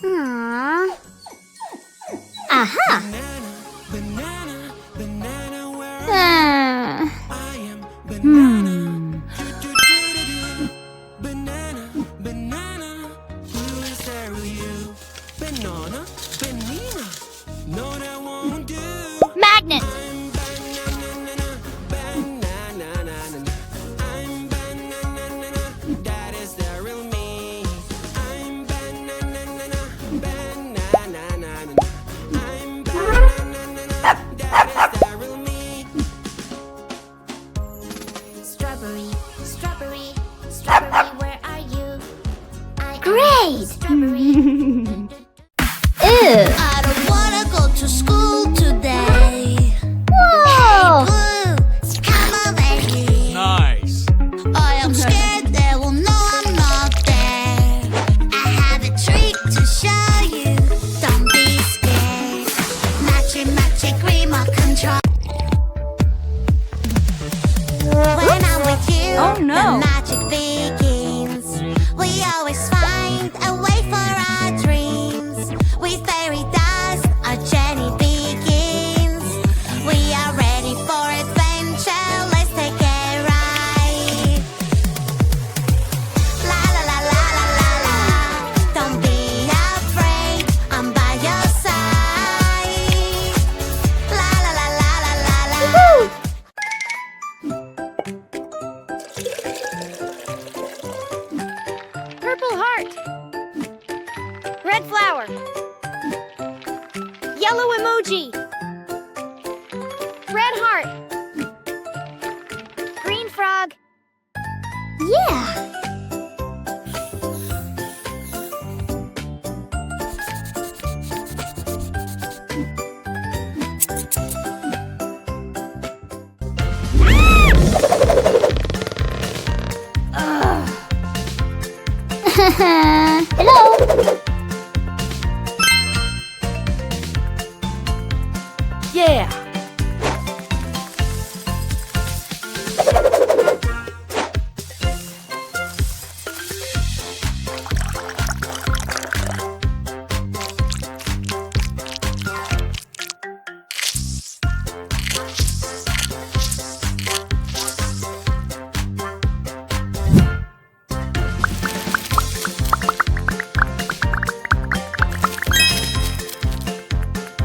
Aww. Aha! Magnet! Strawberry, strawberry, strawberry, where are you? Great! Strawberry. Ew! I don't wanna go to school today. Whoa! Blue, come over here. Nice. I am scared they will know I'm not there. I have a trick to show you. Don't be scared. Magic remote control. When I'm with you, Oh, no. the magic begins. We always find a way for our dreams. With fairy dust, our journey begins. We are ready for adventure. Let's take a ride. La la la la la la la. Don't be afraid. I'm by your side. La la la la la la la. Purple heart. Red flower. Yellow emoji. Red heart. Green frog. Yeah. Hello. Yeah.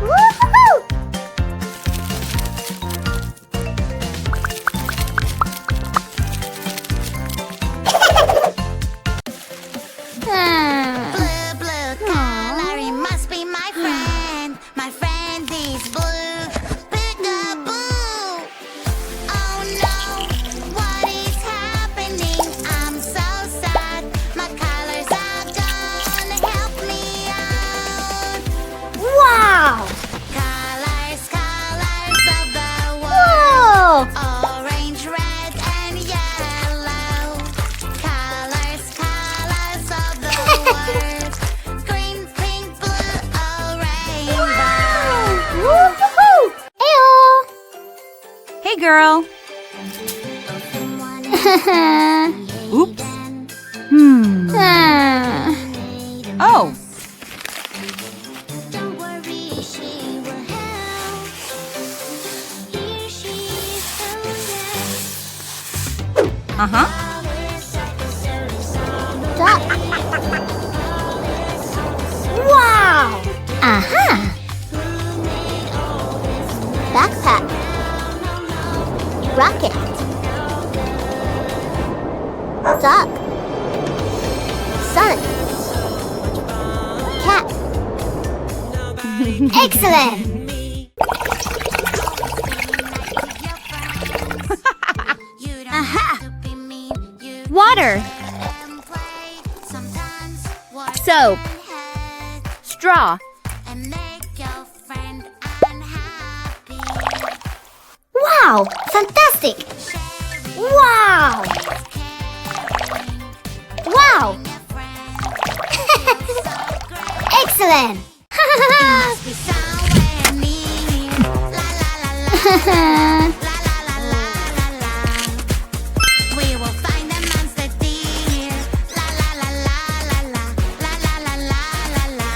Woohoo! Blue, blue color, he must be my friend. My friend is blue. Peekaboo. Oh no, what is happening? I'm so sad. My colors are gone. Help me out. Wow! Colors, colors of the Whoa! world. Orange, red, and yellow. Colors, colors of the world. Green, pink, blue, oh rainbow. Woohoo! Heyo! Hey, girl. Oops. Oh. Don't worry, she will help. Here she is, so Uh-huh. Duck. Wow! Aha! Backpack. Rocket. Duck. Sun. Cat. Excellent! Aha! Water. Soap. Straw. Wow! Fantastic! Wow! Wow! Excellent! We will find the monster deer. La la la la la la la la la la la la.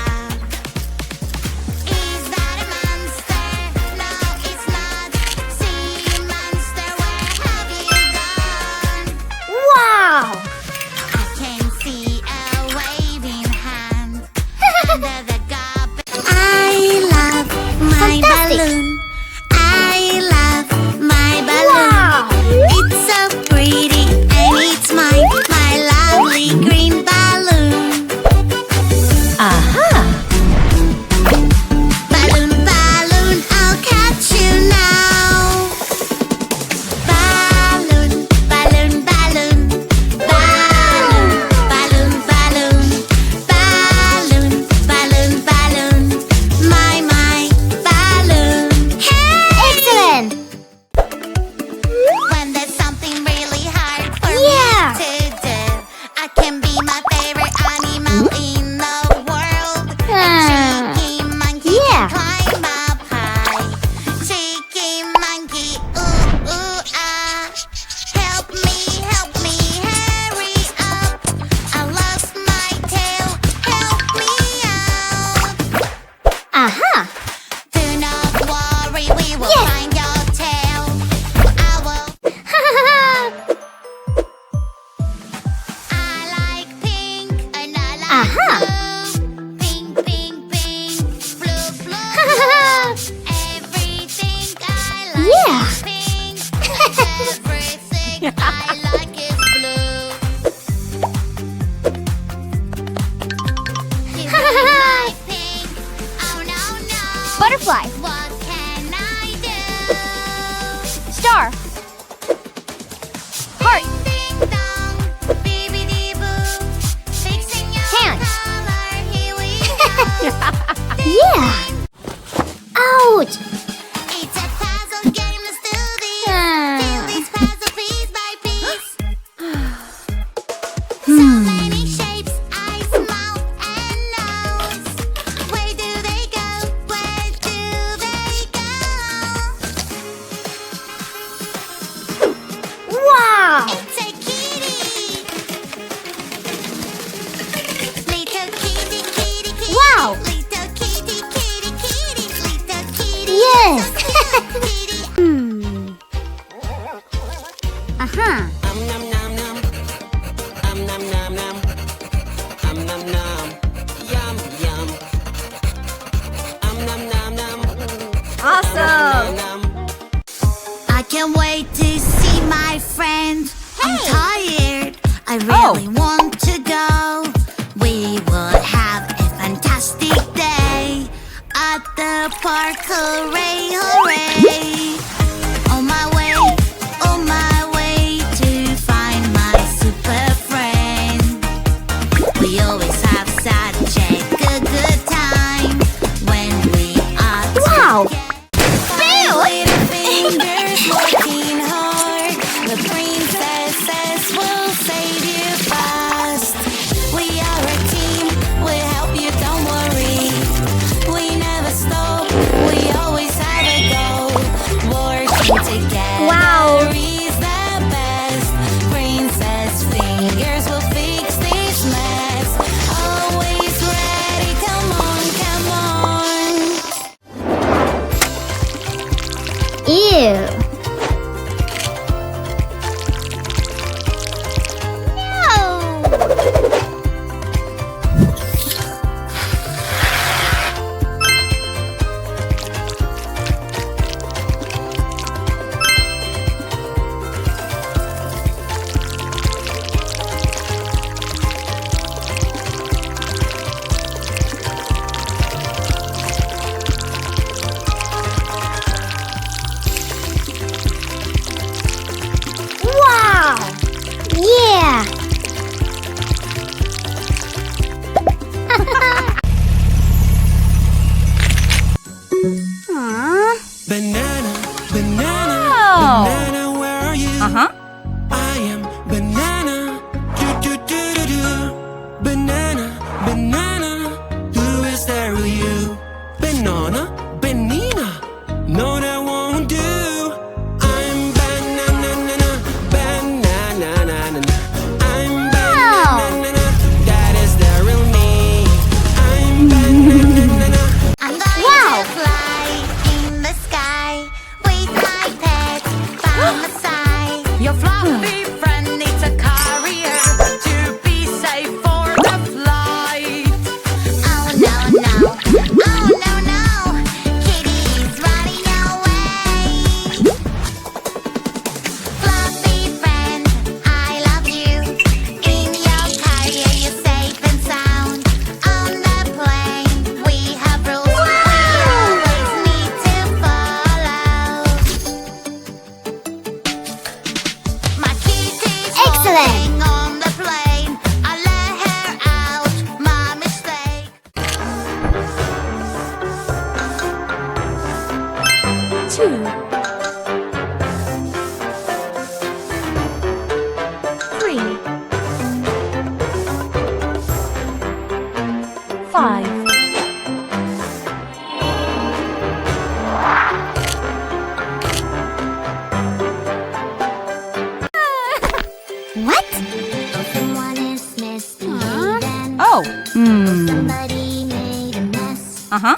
Aha! Pink, pink, pink, blue, blue. Everything I like Yeah. is pink. Everything I like is blue. You don't like pink. Oh no, no. Butterfly. What can I do? Star. Heart. Ding dong, bibbidi-boo. Fixing your Hand. color, here we go. Yeah. Ouch. It's a puzzle game, let's do this. Fill this puzzle piece by piece. So many shapes, eyes, mouth, and nose. Where do they go? Where do they go? Wow. It's a kitty. Little kitty, kitty, kitty. Wow. Little kitty, kitty, kitty. Little kitty. Yes. So cute, kitty. Aha. Awesome. I can't wait to see my friend. I'm tired. I really want to go. We will have a fantastic day at the park. Hooray, hooray. On my way to find my super friend. We always have such a good time when we are Wow. together. Little fingers working hard. The princesses will save you fast. We are a team. We'll help you, don't worry. We never stop. We always have a goal. Working together Wow. is the best. Princess fingers will fix this mess. Always ready. Come on, come on. Ew. Wow. Yeah. Aww. Banana, banana, Oh. banana, where are you? Uh-huh. I am banana. Do, do, do, do, do. Banana, banana. Who is there with you? Banana, banana. No, that won't do. I'm banana, banana. I'm banana. That is the real me. I'm banana. I'm going Wow. to fly in the sky with my pet by my side. Your fluffy friend needs a carrier to be safe for the flight. Oh no, no. Oh no, no. Kitty is running away. Fluffy friend, I love you. In your carrier, you're safe and sound. On the plane, we have rules we always need to follow. My kitty's Excellent. falling on the plane. I let her out, my mistake. Two. 3. 5. What? Someone is missing, then Oh. somebody made a mess. Uh-huh.